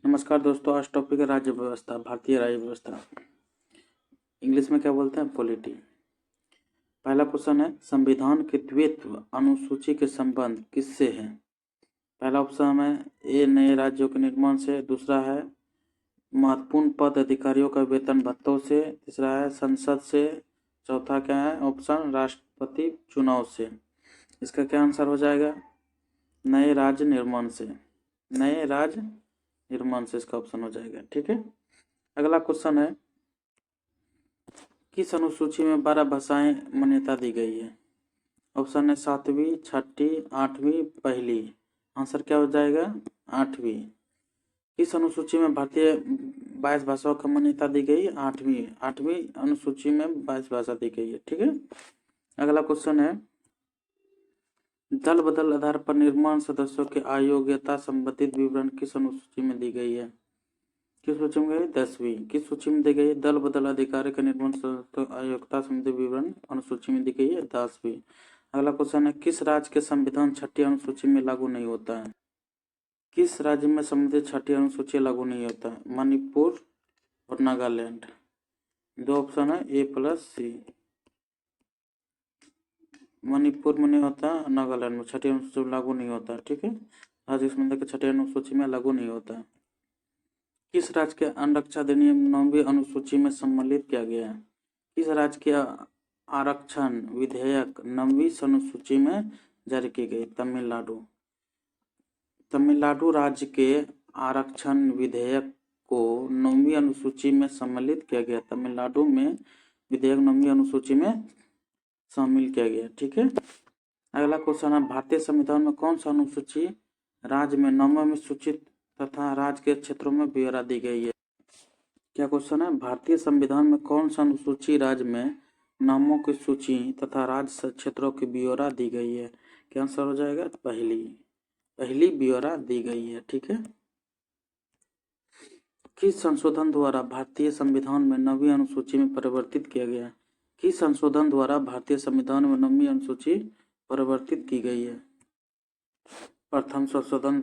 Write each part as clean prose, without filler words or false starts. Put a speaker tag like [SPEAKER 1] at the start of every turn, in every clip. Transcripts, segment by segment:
[SPEAKER 1] नमस्कार दोस्तों, आज टॉपिक है राज्य व्यवस्था, भारतीय राज्य व्यवस्था। इंग्लिश में क्या बोलते हैं? पॉलिटी। पहला क्वेश्चन है, संविधान की द्वित्व अनुसूची के संबंध किससे है? पहला ऑप्शन है ए, नए राज्यों के निर्माण से। दूसरा है महत्वपूर्ण पद अधिकारियों का वेतन भत्तों से। तीसरा है संसद से। चौथा क्या है ऑप्शन? राष्ट्रपति चुनाव से। इसका क्या आंसर हो जाएगा? नए राज्य निर्माण से। नए राज्य निर्माण से इसका ऑप्शन हो जाएगा। ठीक है, अगला क्वेश्चन है, किस अनुसूची में 12 भाषाएं मान्यता दी गई है? ऑप्शन है 7वीं, 6ठी, 8वीं, पहली। आंसर क्या हो जाएगा? 8वीं। किस अनुसूची में भारतीय 22 भाषाओं को मान्यता दी गई? 8वीं अनुसूची में 22 भाषा दी गई है। ठीक है, अगला क्वेश्चन है, दल बदल आधार पर निर्माण सदस्यों के अयोग्यता संबंधित विवरण किस अनुसूची में दी गई है? किस सूची में गई? 10वीं। किस सूची में दी गई? दल बदल अधिकारी का निर्माण अयोग्यता संबंधी विवरण अनुसूची में दी गई है 10वीं। अगला क्वेश्चन है, किस राज्य के संविधान 6ठी अनुसूची में लागू नहीं होता है? किस राज्य में संबंधित 6ठी अनुसूची लागू नहीं होता है? मणिपुर और नागालैंड। दो ऑप्शन है, ए प्लस सी। मणिपुर में नहीं होता, नागालैंड में 6ठी अनुसूची में लागू नहीं होता। ठीक है, राज्य संबंध के 6ठी अनुसूची में लागू नहीं होता है। किस राज्य के आरक्षण अधिनियम 9वीं अनुसूची में सम्मिलित किया गया है? किस राज्य के आरक्षण विधेयक 9वीं अनुसूची में जारी की गई? तमिलनाडु। तमिलनाडु राज्य के आरक्षण विधेयक को 9वीं अनुसूची में सम्मिलित किया गया। तमिलनाडु में विधेयक 9वीं अनुसूची में शामिल किया गया। ठीक है, अगला क्वेश्चन है, भारतीय संविधान में कौन सा अनुसूची राज्य में नामों में सूचित तथा राज्य के क्षेत्रों में ब्यौरा दी गई है? क्या क्वेश्चन है, भारतीय संविधान में कौन सा अनुसूची राज्य में नामों की सूची तथा राज्य क्षेत्रों की ब्यौरा दी गई है? क्या आंसर हो जाएगा? पहली ब्यौरा दी गई है। ठीक है, किस संशोधन द्वारा भारतीय संविधान में 9वीं अनुसूची में परिवर्तित किया गया? किस संशोधन द्वारा भारतीय संविधान में 9वीं अनुसूची परिवर्तित की गई है? प्रथम संशोधन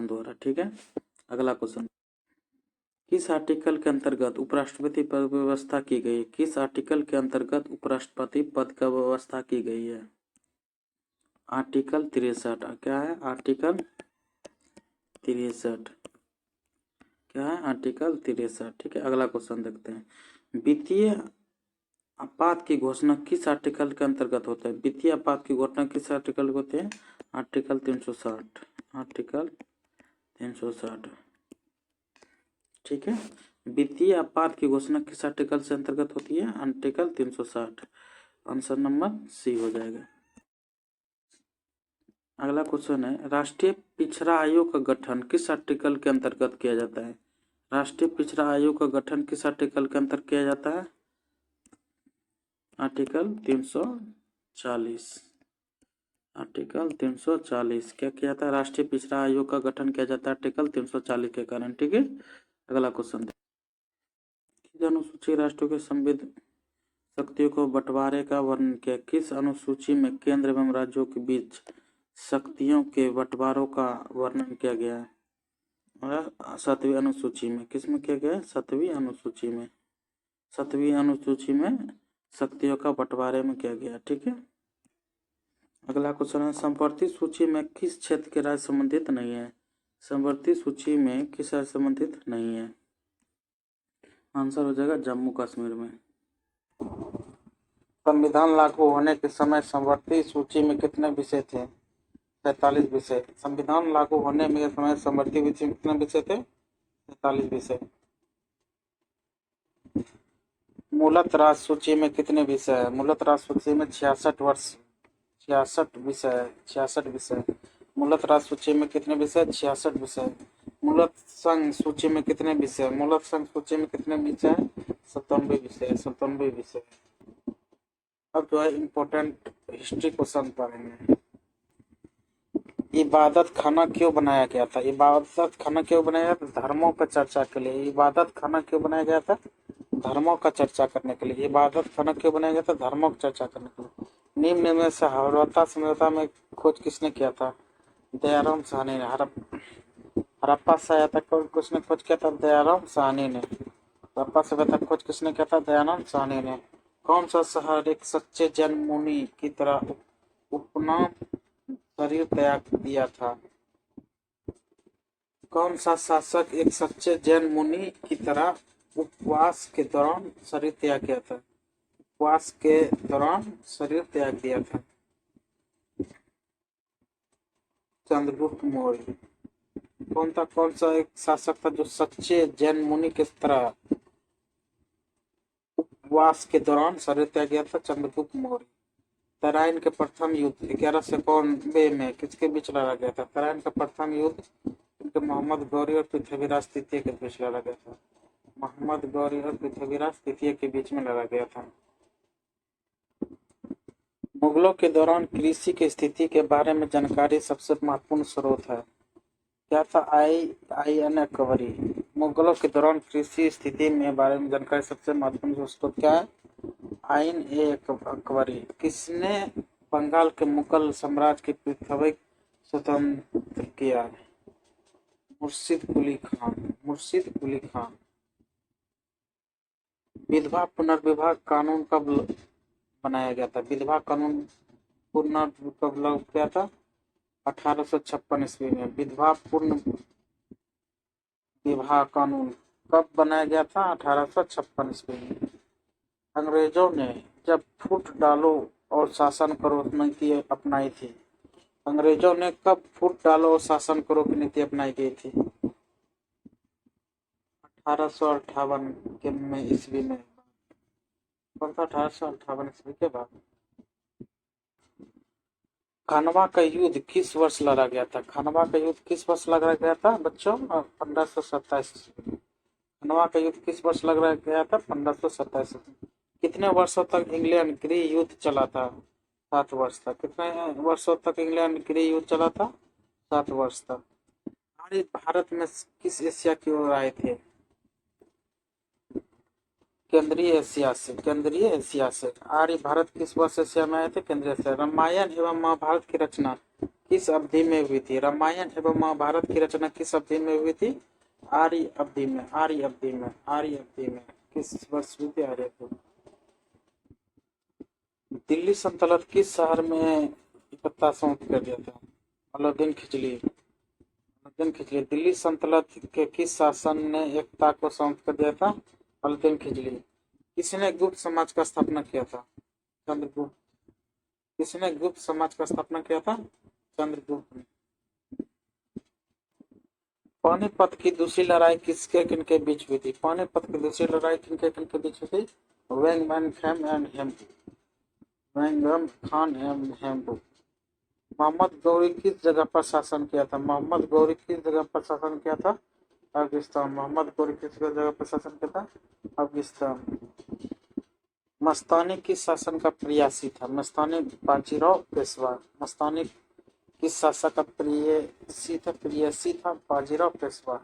[SPEAKER 1] द्वारा। ठीक है, अगला क्वेश्चन, किस आर्टिकल के अंतर्गत उपराष्ट्रपति पद की व्यवस्था की गई? किस आर्टिकल के अंतर्गत उपराष्ट्रपति पद का व्यवस्था की गई है? आर्टिकल 63। क्या है? आर्टिकल 63। क्या है? आर्टिकल 63। ठीक है, अगला क्वेश्चन देखते हैं, वित्तीय आपात की घोषणा किस आर्टिकल के अंतर्गत होता है? वित्तीय आपात की घोषणा किस आर्टिकल में होती है? आर्टिकल 360। आर्टिकल 360। ठीक है, वित्तीय आपात की घोषणा किस आर्टिकल से अंतर्गत होती है? आर्टिकल 360। आंसर नंबर सी हो जाएगा। अगला क्वेश्चन है, राष्ट्रीय पिछड़ा आयोग का गठन किस आर्टिकल के अंतर्गत किया जाता है? राष्ट्रीय पिछड़ा आयोग का गठन किस आर्टिकल के अंतर्गत किया जाता है? आर्टिकल 340। आर्टिकल 340 क्या किया था? राष्ट्रीय पिछड़ा आयोग का गठन किया जाता है आर्टिकल 340 के कारण। ठीक है, अगला क्वेश्चन, अनुसूची राष्ट्रों के संविध शक्तियों को बंटवारे का वर्णन किया? किस अनुसूची में केंद्र एवं राज्यों के बीच शक्तियों के बंटवारों का वर्णन किया गया है? 7वीं अनुसूची में। किसमें किया गया है? 7वीं अनुसूची में। 7वीं अनुसूची में शक्तियों का बंटवारे में किया गया। ठीक है, अगला क्वेश्चन है, संवर्ती सूची में किस क्षेत्र के राज्य संबंधित नहीं है? संवर्ती सूची में किस राज्य संबंधित नहीं है? आंसर हो जाएगा जम्मू कश्मीर में। संविधान लागू होने के समय संवर्ती सूची में कितने विषय थे? 43 विषय। संविधान लागू होने में समय संवर्ती सूची में कितने विषय थे? 43 विषय। मूलत राज्य सूची में कितने विषय है? मूलत राज्य सूची में 66 विषय। मूलत राज्य सूची में कितने विषय? 66 विषय। मूलत संघ सूची में कितने विषय? मूलत संघ सूची में कितने विषय? 97 विषय। अब जो है इम्पोर्टेंट हिस्ट्री क्वेश्चन पढ़ेंगे। इबादत खाना क्यों बनाया गया था? इबादत खाना क्यों बनाया गया था? धर्मों पर चर्चा के लिए। इबादत खाना क्यों बनाया गया था? धर्मों का चर्चा करने के लिए। इबादत खाना क्यों बनाया गया था? धर्मों की चर्चा करने के लिए। निम्न में सहारता समझौता में खोज किसने किया था? दयाराम साहनी ने। हड़प्पा सभ्यता को किसने खोज किया था? दयाराम साहनी ने। हड़प्पा सभ्यता की खोज किसने किया था? दयाराम साहनी ने। कौन सा शहर एक सच्चे जैन मुनि की तरह उपनाम शरीर त्याग दिया था? कौन सा शासक एक सच्चे जैन मुनि की तरह उपवास के दौरान शरीर त्याग किया था? उपवास के दौरान शरीर त्याग दिया था? चंद्रगुप्त मौर्य। कौन सा एक शासक था जो सच्चे जैन मुनि की तरह उपवास के दौरान शरीर त्याग किया था? चंद्रगुप्त मौर्य। तराइन के प्रथम युद्ध 1191 में किसके बीच लड़ा गया था? तराइन का प्रथम युद्ध मोहम्मद गौरी और पृथ्वीराज तृतीय के बीच लड़ा गया था। मोहम्मद गौरी और पृथ्वीराज तृतीय के बीच में लड़ा गया था। मुगलों के दौरान कृषि की स्थिति के बारे में जानकारी सबसे महत्वपूर्ण स्रोत है। क्या था? आईएन अकबरी। मुगलों के दौरान कृषि स्थिति में बारे में जानकारी सबसे महत्वपूर्ण स्रोत क्या है? आईन ए अकबरी। किसने बंगाल के मुगल साम्राज्य की पृथ्वी स्वतंत्र किया? मुर्शिद कुली खान। मुर्शिद कुली खान। विधवा पुनर्विवाह कानून कब बनाया गया था? विधवा कानून कब लागू किया था? 1856 ईस्वी में। विधवा पूर्ण विवाह कानून कब बनाया गया था? 1856 ईस्वी में। अंग्रेजों ने जब फूट डालो और शासन करो नीति अपनाई थी? अंग्रेजों ने कब फूट डालो और शासन करो की नीति अपनाई गई थी? 1858 के में ईस्वी में। कौन था? 1858 ईस्वी के बाद। खानवा का युद्ध किस वर्ष लड़ा गया था? खानवा का युद्ध किस वर्ष लड़ा गया था बच्चों? 1527। खानवा का युद्ध किस वर्ष लड़ा गया था? 1527। कितने वर्षों तक इंग्लैंड गृह युद्ध चला था? 7 वर्ष तक। कितने वर्षों तक इंग्लैंड गृह युद्ध चला था? 7 वर्ष तक। आर्य भारत में किस एशिया की ओर आए थे? केंद्रीय एशिया से। केंद्रीय एशिया से। आर्य भारत किस वर्ष एशिया में आए थे? केंद्रीय एशिया। रामायण एवं महाभारत की रचना किस अवधि में हुई थी? रामायण एवं महाभारत की रचना किस अवधि में हुई थी? आर्य अवधि में। आर्य अवधि में। आर्य अवधि में। किस वर्ष हुई थी आर्य अवधि? दिल्ली सल्तनत किस शहर में इकट्ठा समाप्त कर दिया था? अलाउद्दीन खिलजी। अलाउद्दीन खिलजी। दिल्ली सल्तनत के किस शासन ने एकता को समाप्त कर दिया था? अलाउद्दीन खिलजी। किसने गुप्त समाज का स्थापना किया था? चंद्रगुप्त। किसने गुप्त समाज का स्थापना किया था? चंद्रगुप्त ने। पानीपत की दूसरी लड़ाई किसके किनके बीच हुई थी? पानीपत की दूसरी लड़ाई किनके किनके बीच हुई थी? वेंगमैन खान एंड हेमू। वेंगम खान एंड हेमू। मोहम्मद गौरी किस जगह पर शासन किया था? मोहम्मद गौरी किस जगह पर शासन किया था? पाकिस्तान। मोहम्मद गौरी किस जगह पर शासन किया था? पाकिस्तान। मस्तानी किस शासन का प्रियासी था? मस्तानी बाजीराव पेशवा। मस्तानी किस शासक का प्रियसी था? बाजीराव पेशवा।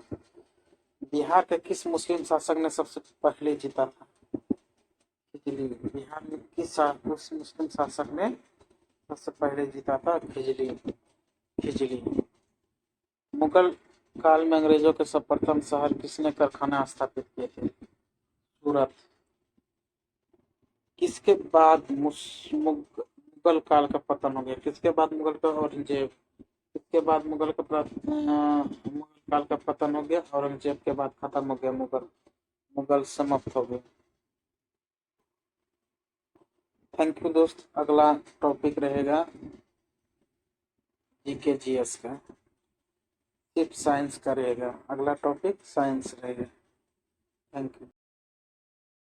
[SPEAKER 1] बिहार के किस मुस्लिम शासक ने सबसे पहले जीता था? खिजली। बिहार में किस मुस्लिम शासक ने सबसे पहले जीता था? खिजली। खिजली। मुगल काल में अंग्रेजों के सर्वप्रथम शहर किसने कारखाना स्थापित किए थे? सूरत। किसके बाद मुगल काल का पतन हो गया? किसके बाद मुगल का? औरंगजेब। किसके बाद मुगल काल का पतन हो गया? औरंगजेब के बाद खत्म हो गया मुगल समाप्त हो गए। थैंक यू दोस्त। अगला टॉपिक रहेगा जीके जीएस का। सिर्फ साइंस का रहेगा। अगला टॉपिक साइंस रहेगा। Thank you.